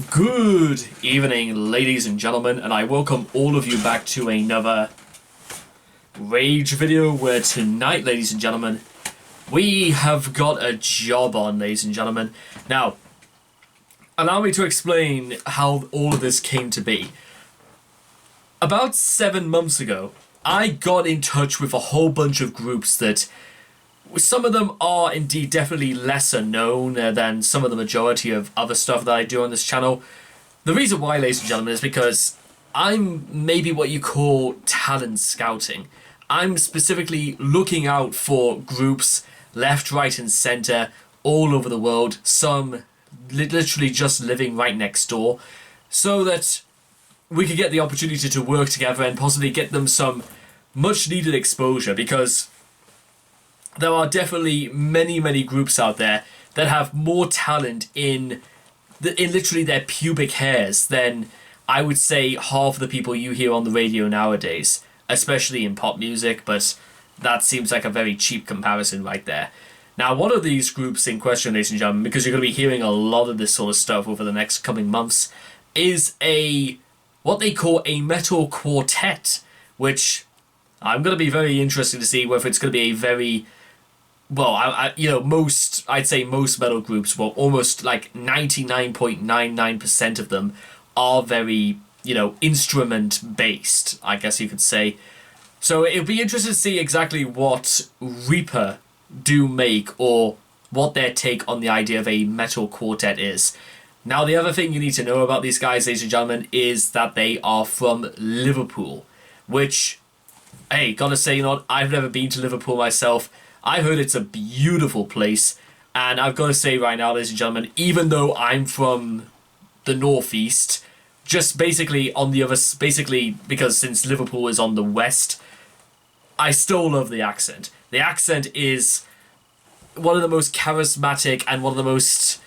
Good evening, ladies and gentlemen, and I welcome all of you back to another Rage video where tonight, ladies and gentlemen, we have got a job on, ladies and gentlemen. Now, allow me to explain how all of this came to be. About 7 months ago, I got in touch with a whole bunch of groups that some of them are indeed definitely lesser known than some of the majority of other stuff that I do on this channel. The reason why, ladies and gentlemen, is because I'm maybe what you call talent scouting. I'm specifically looking out for groups left, right and center all over the world, some literally just living right next door, so that we could get the opportunity to work together and possibly get them some much needed exposure, because there are definitely many groups out there that have more talent in literally their pubic hairs than I would say half the people you hear on the radio nowadays, especially in pop music, but that seems like a very cheap comparison right there. Now, one of these groups in question, ladies and gentlemen, because you're going to be hearing a lot of this sort of stuff over the next coming months, is what they call a metal quartet, which I'm going to be very interested to see whether it's going to be a very... Well, I'd say most metal groups, well, almost like 99.99% of them are very, instrument-based, I guess you could say. So it'll be interesting to see exactly what Reaper do make, or what their take on the idea of a metal quartet is. Now, the other thing you need to know about these guys, ladies and gentlemen, is that they are from Liverpool, which, hey, gotta say, I've never been to Liverpool myself. I heard it's a beautiful place, and I've got to say right now, ladies and gentlemen, even though I'm from the northeast, just basically on the other, because since Liverpool is on the west, I still love the accent. The accent is one of the most charismatic and one of the most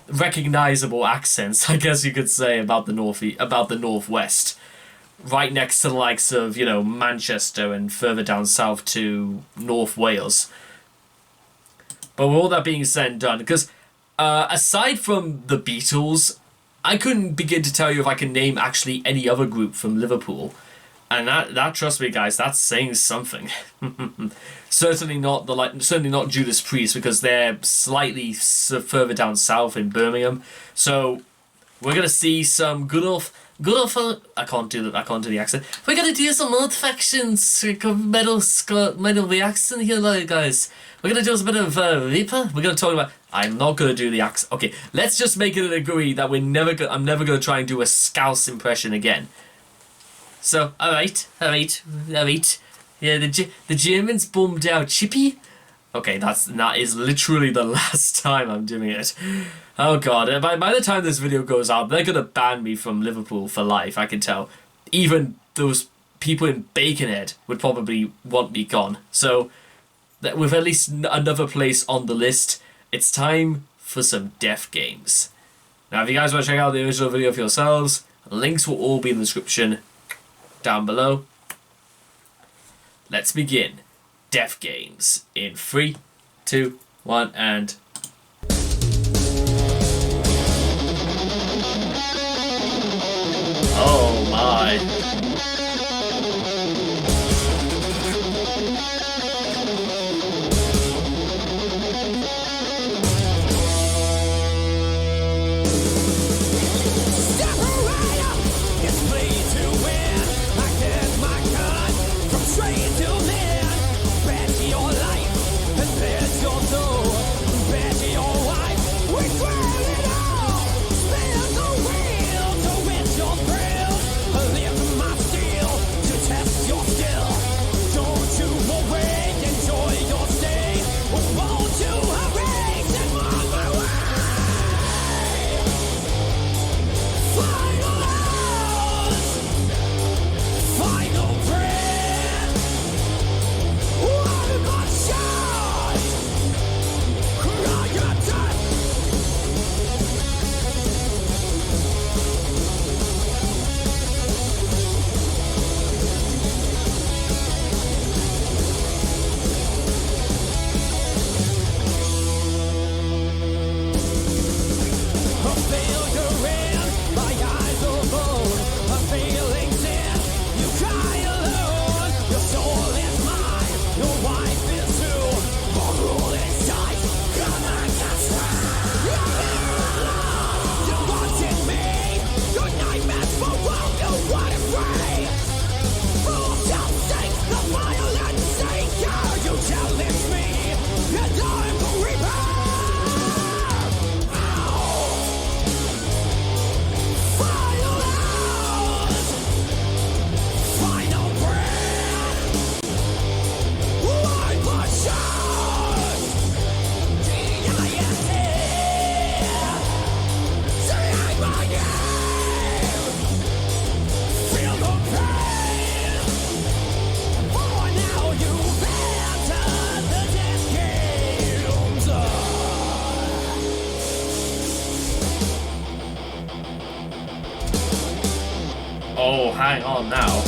recognizable accents, I guess you could say, about the northwest. Right next to the likes of, Manchester and further down south to North Wales. But with all that being said and done, because aside from the Beatles, I couldn't begin to tell you if I can name actually any other group from Liverpool. And that trust me guys, that's saying something. Certainly not Judas Priest, because they're slightly further down south in Birmingham. So we're gonna see some good old I can't do the accent. We're gonna do some old factions metal the accent here, like, guys. We're gonna do a bit of Reaper. We're gonna talk about. I'm not gonna do the accent. Okay, let's just make it an agree that I'm never gonna try and do a Scouse impression again. So, alright. Yeah, the Germans bummed out Chippy. Okay, that is literally the last time I'm doing it. Oh god, by the time this video goes out, they're gonna ban me from Liverpool for life, I can tell. Even those people in Baconhead would probably want me gone. So, with at least another place on the list, it's time for some death games. Now, if you guys want to check out the original video for yourselves, links will all be in the description down below. Let's begin. Death games in 3, 2, 1, and... Oh my. failure in Oh, hang on now.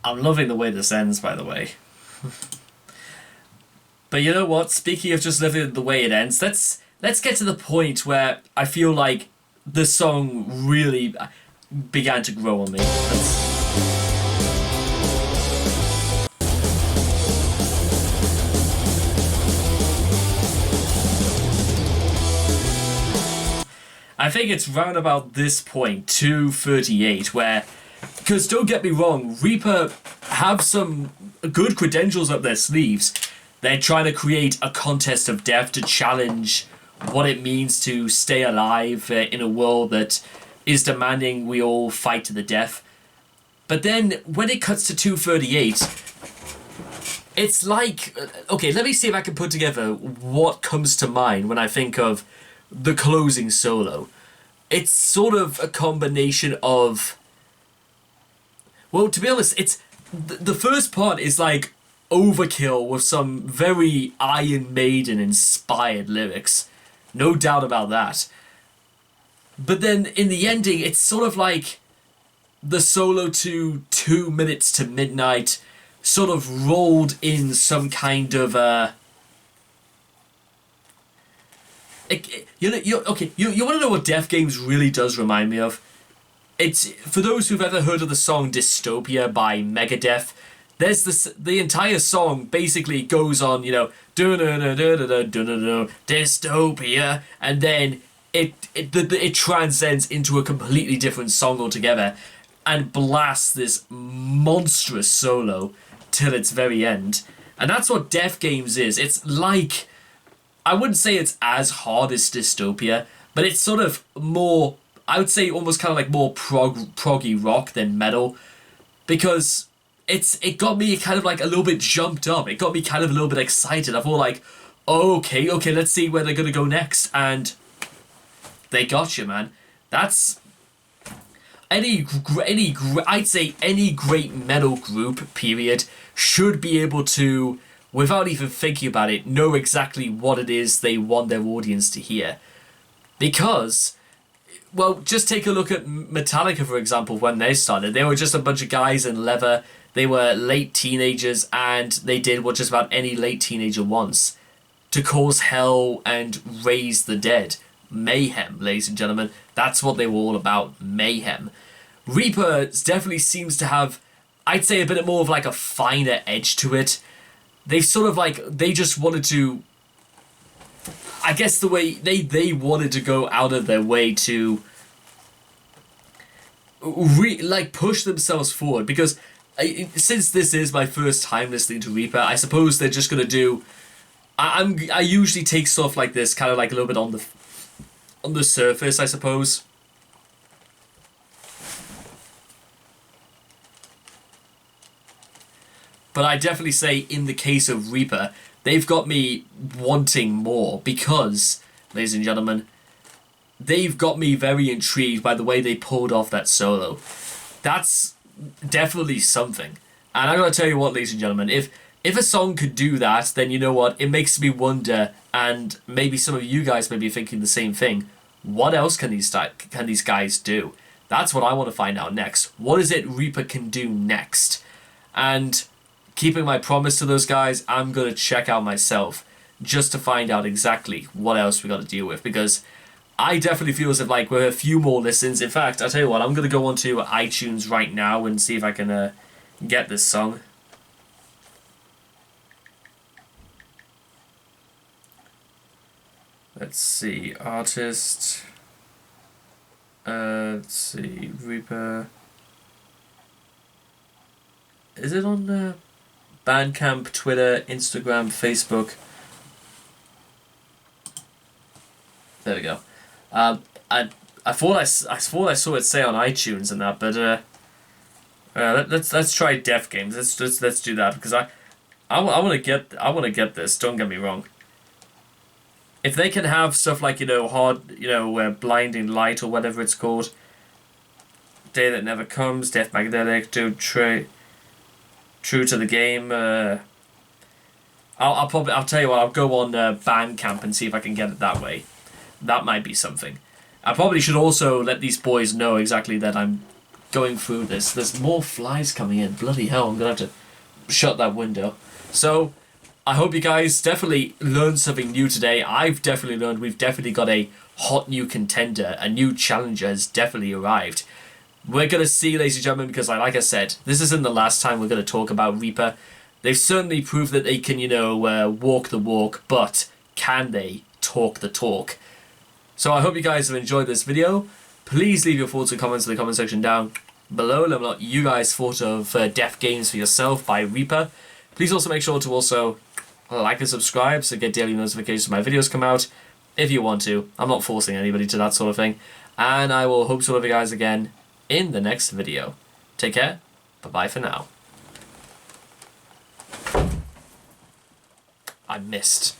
I'm loving the way this ends, by the way. But you know what? Speaking of just loving the way it ends, let's get to the point where I feel like the song really began to grow on me. I think it's round about this point, 2:38, where, because don't get me wrong, Reaper have some good credentials up their sleeves. They're trying to create a contest of death to challenge what it means to stay alive in a world that is demanding we all fight to the death. But then when it cuts to 2:38, it's like, okay, let me see if I can put together what comes to mind when I think of the closing solo. It's sort of a combination of, well, to be honest, it's the first part is like overkill with some very Iron Maiden inspired lyrics, no doubt about that. But then in the ending, it's sort of like the solo to 2 minutes to midnight sort of rolled in some kind of you want to know what Death Games really does remind me of? It's, for those who've ever heard of the song Dystopia by Megadeth, there's the entire song basically goes on, dystopia, and then it transcends into a completely different song altogether and blasts this monstrous solo till its very end. And that's what Death Games is. It's like, I wouldn't say it's as hard as Dystopia, but it's sort of more, I would say almost kind of like more proggy rock than metal, because it got me kind of like a little bit jumped up. It got me kind of a little bit excited. I thought like, okay, let's see where they're gonna go next, and they got you, man. That's I'd say any great metal group, period, should be able to, without even thinking about it, know exactly what it is they want their audience to hear. Because, well, just take a look at Metallica, for example, when they started. They were just a bunch of guys in leather. They were late teenagers, and they did what just about any late teenager wants: to cause hell and raise the dead. Mayhem, ladies and gentlemen. That's what they were all about, mayhem. Reaper definitely seems to have, I'd say, a bit more of like a finer edge to it. They've sort of like, they just wanted to, I guess the way they wanted to go out of their way to push themselves forward, because since this is my first time listening to Reaper, I suppose they're just gonna do. I usually take stuff like this kind of like a little bit on the surface, I suppose. But I definitely say in the case of Reaper, they've got me wanting more because, ladies and gentlemen, they've got me very intrigued by the way they pulled off that solo. That's definitely something. And I'm going to tell you what, ladies and gentlemen, if a song could do that, then you know what? It makes me wonder, and maybe some of you guys may be thinking the same thing. What else can these guys do? That's what I want to find out next. What is it Reaper can do next? And keeping my promise to those guys, I'm going to check out myself just to find out exactly what else we got to deal with, because I definitely feel as if like with a few more listens. In fact, I'll tell you what, I'm going to go onto iTunes right now and see if I can get this song. Let's see, artist. Let's see, Reaper. Is it on Bandcamp, Twitter, Instagram, Facebook? There we go. I thought I saw it say on iTunes and that, but let's try Def Games. Let's do that, because I want to get this. Don't get me wrong. If they can have stuff like Blinding Light or whatever it's called, Day That Never Comes, Death Magnetic, True to the Game. I'll tell you what. I'll go on Bandcamp and see if I can get it that way. That might be something. I probably should also let these boys know exactly that I'm going through this. There's more flies coming in. Bloody hell, I'm going to have to shut that window. So, I hope you guys definitely learned something new today. I've definitely learned we've definitely got a hot new contender. A new challenger has definitely arrived. We're going to see, ladies and gentlemen, because like I said, this isn't the last time we're going to talk about Reaper. They've certainly proved that they can, walk the walk, but can they talk the talk? So I hope you guys have enjoyed this video. Please leave your thoughts and comments in the comment section down below. Let me know what you guys thought of Def Games for Yourself by Reaper. Please also make sure to also like and subscribe so you get daily notifications when my videos come out. If you want to. I'm not forcing anybody to that sort of thing. And I will hope to love you guys again in the next video. Take care. Bye-bye for now. I missed.